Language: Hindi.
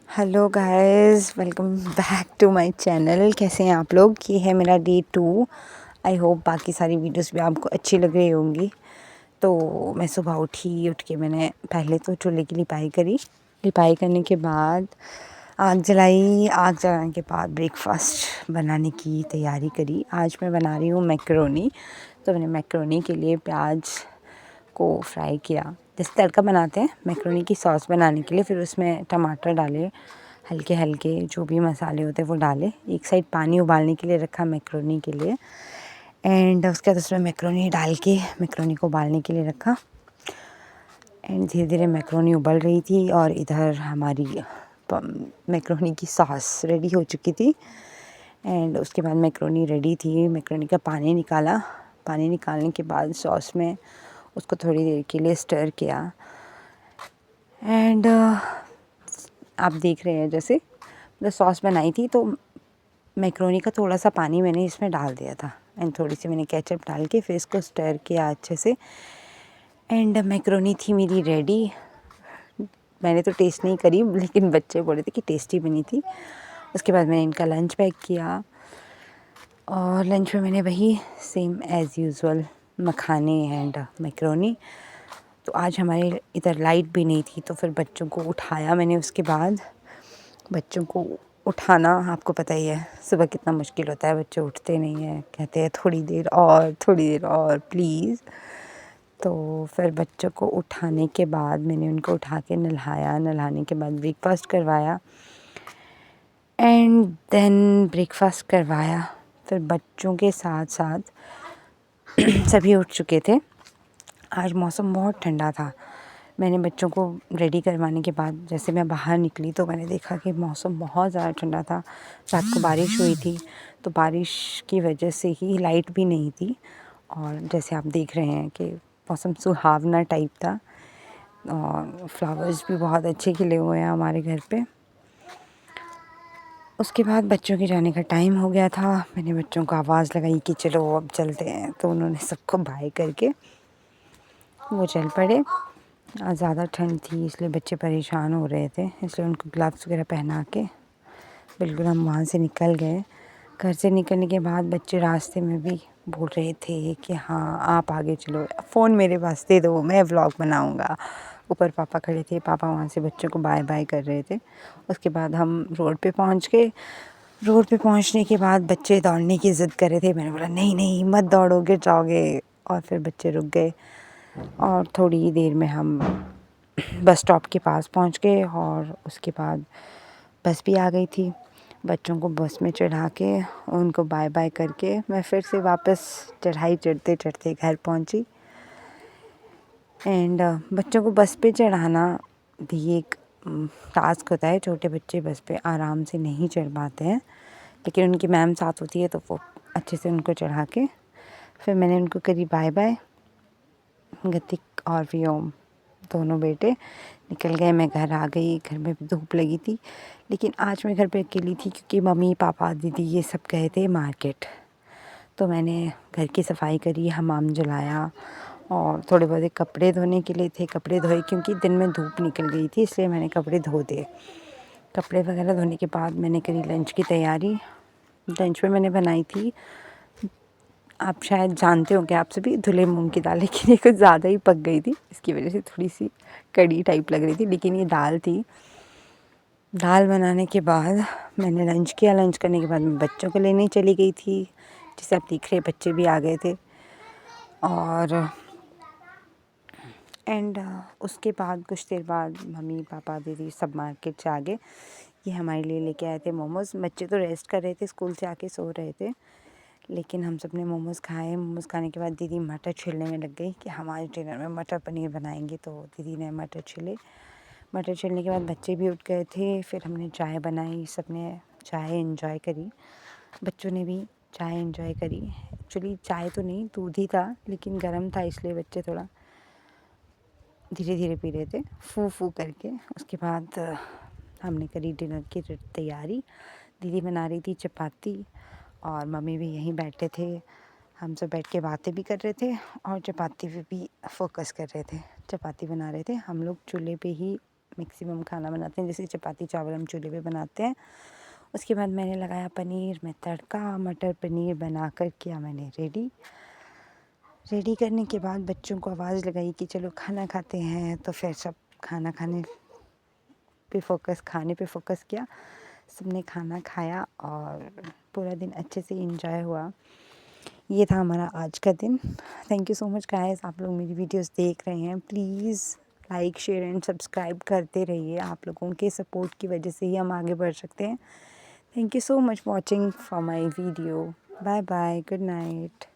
Hello guys, welcome back to my channel. कैसे हैं आप लोग? ये है मेरा डे 2। आई होप बाकी सारी वीडियोस भी आपको अच्छी लग रही होंगी। तो मैं सुबह उठ के मैंने पहले तो चूल्हे की लिपाई करी। लिपाई करने के बाद आग जलाई। आग जलाने के बाद ब्रेकफास्ट बनाने की तैयारी करी। आज मैं बना रही हूँ मैकरोनी। तो मैंने मैकरोनी के लिए प्याज को फ्राई किया, जैसे तड़का बनाते हैं मैकरोनी की सॉस बनाने के लिए। फिर उसमें टमाटर डाले, हल्के हल्के जो भी मसाले होते हैं वो डाले। एक साइड पानी उबालने के लिए रखा मैकरोनी के लिए, एंड उसके बाद उसमें मैकरोनी डाल के मैकरोनी को उबालने के लिए रखा। एंड धीरे धीरे मैकरोनी उबल रही थी और इधर हमारी मैकरोनी की सॉस रेडी हो चुकी थी। एंड उसके बाद मैकरोनी रेडी थी। मैकरोनी का पानी निकाला। पानी निकालने के बाद सॉस में उसको थोड़ी देर के लिए स्टर किया। एंड आप देख रहे हैं जैसे मतलब सॉस बनाई थी तो मैकरोनी का थोड़ा सा पानी मैंने इसमें डाल दिया था। एंड थोड़ी सी मैंने केचप डाल के फिर इसको स्टर किया अच्छे से। एंड मैकरोनी थी मेरी रेडी। मैंने तो टेस्ट नहीं करी, लेकिन बच्चे बोले थे कि टेस्टी बनी थी। उसके बाद मैंने इनका लंच पैक किया और लंच में मैंने वही सेम एज़ यूजुअल मखाने एंड मैकरोनी। तो आज हमारे इधर लाइट भी नहीं थी, तो फिर बच्चों को उठाया मैंने। उसके बाद बच्चों को उठाना आपको पता ही है सुबह कितना मुश्किल होता है। बच्चे उठते नहीं हैं, कहते हैं थोड़ी देर और प्लीज़। तो फिर बच्चों को उठाने के बाद मैंने उनको उठा के नहलाया। नहलाने के बाद ब्रेकफास्ट करवाया। एंड देन ब्रेकफास्ट करवाया फिर बच्चों के साथ साथ सभी उठ चुके थे। आज मौसम बहुत ठंडा था। मैंने बच्चों को रेडी करवाने के बाद जैसे मैं बाहर निकली तो मैंने देखा कि मौसम बहुत ज़्यादा ठंडा था। रात को बारिश हुई थी, तो बारिश की वजह से ही लाइट भी नहीं थी। और जैसे आप देख रहे हैं कि मौसम सुहावना टाइप था और फ्लावर्स भी बहुत अच्छे खिले हुए हैं हमारे घर पे। उसके बाद बच्चों के जाने का टाइम हो गया था। मैंने बच्चों को आवाज़ लगाई कि चलो अब चलते हैं, तो उन्होंने सबको बाय करके वो चल पड़े। आज ज़्यादा ठंड थी इसलिए बच्चे परेशान हो रहे थे, इसलिए उनको ग्लव्स वगैरह पहना के बिल्कुल हम वहाँ से निकल गए। घर से निकलने के बाद बच्चे रास्ते में भी बोल रहे थे कि हाँ आप आगे चलो, फ़ोन मेरे पास दे दो, मैं व्लॉग बनाऊँगा। ऊपर पापा खड़े थे, पापा वहाँ से बच्चों को बाय बाय कर रहे थे। उसके बाद हम रोड पे पहुँच गए। रोड पे पहुँचने के बाद बच्चे दौड़ने की ज़िद कर रहे थे। मैंने बोला नहीं नहीं मत दौड़ो, गिर जाओगे। और फिर बच्चे रुक गए और थोड़ी ही देर में हम बस स्टॉप के पास पहुंच गए। और उसके बाद बस भी आ गई थी। बच्चों को बस में चढ़ा के उनको बाय बाय करके मैं फिर से वापस चढ़ाई चढ़ते चढ़ते घर पहुंची। एंड बच्चों को बस पे चढ़ाना भी एक टास्क होता है। छोटे बच्चे बस पे आराम से नहीं चढ़ पाते हैं, लेकिन उनकी मैम साथ होती है तो वो अच्छे से उनको चढ़ा के फिर मैंने उनको करी बाय बाय। गतिक और व्योम दोनों बेटे निकल गए। मैं घर आ गई। घर में भी धूप लगी थी, लेकिन आज मैं घर पे अकेली थी क्योंकि मम्मी पापा दीदी ये सब गए थे मार्केट। तो मैंने घर की सफाई करी, हमाम जलाया और थोड़े बहुत कपड़े धोने के लिए थे, कपड़े धोए क्योंकि दिन में धूप निकल गई थी, इसलिए मैंने कपड़े धो दिए। कपड़े वगैरह धोने के बाद मैंने करी लंच की तैयारी। लंच में मैंने बनाई थी, आप शायद जानते हो कि आप सभी, धुले मूंग की दाल। लेकिन ये कुछ ज़्यादा ही पक गई थी, इसकी वजह से थोड़ी सी कड़ी टाइप लग रही थी, लेकिन ये दाल थी। दाल बनाने के बाद मैंने लंच किया। लंच करने के बाद मैं बच्चों को लेने चली गई थी। जैसे आप देख रहे बच्चे भी आ गए थे। और उसके बाद कुछ देर बाद मम्मी पापा दीदी सब मार्केट से आ गए। ये हमारे लिए लेके आए थे मोमोज़। बच्चे तो रेस्ट कर रहे थे, स्कूल से आके सो रहे थे, लेकिन हम सब ने मोमोज़ खाए। मोमोज़ खाने के बाद दीदी मटर छीलने में लग गई कि हमारे डिनर में मटर पनीर बनाएंगे, तो दीदी ने मटर छीले। मटर छीलने के बाद बच्चे भी उठ गए थे। फिर हमने चाय बनाई, सब ने चाय एंजॉय करी। बच्चों ने भी चाय एंजॉय करी। एक्चुअली चाय तो नहीं, दूध ही था, लेकिन गर्म था इसलिए बच्चे थोड़ा धीरे धीरे पी रहे थे, फू फू करके। उसके बाद हमने करी डिनर की तैयारी। दीदी बना रही थी चपाती और मम्मी भी यहीं बैठे थे। हम सब बैठ के बातें भी कर रहे थे और चपाती पे भी फोकस कर रहे थे। चपाती बना रहे थे हम लोग, चूल्हे पे ही मैक्सिमम खाना बनाते हैं, जैसे चपाती चावल हम चूल्हे पे बनाते हैं। उसके बाद मैंने लगाया पनीर में तड़का, मटर पनीर बनाकर किया मैंने रेडी करने के बाद बच्चों को आवाज़ लगाई कि चलो खाना खाते हैं, तो फिर सब खाने पे फोकस किया। सबने खाना खाया और पूरा दिन अच्छे से एंजॉय हुआ। ये था हमारा आज का दिन। Thank you so much guys, आप लोग मेरी वीडियोस देख रहे हैं। Please like share and subscribe करते रहिए। आप लोगों के सपोर्ट की वजह से ही हम आगे बढ़ सकते हैं। Thank you so much watching for my video. Bye bye, good night.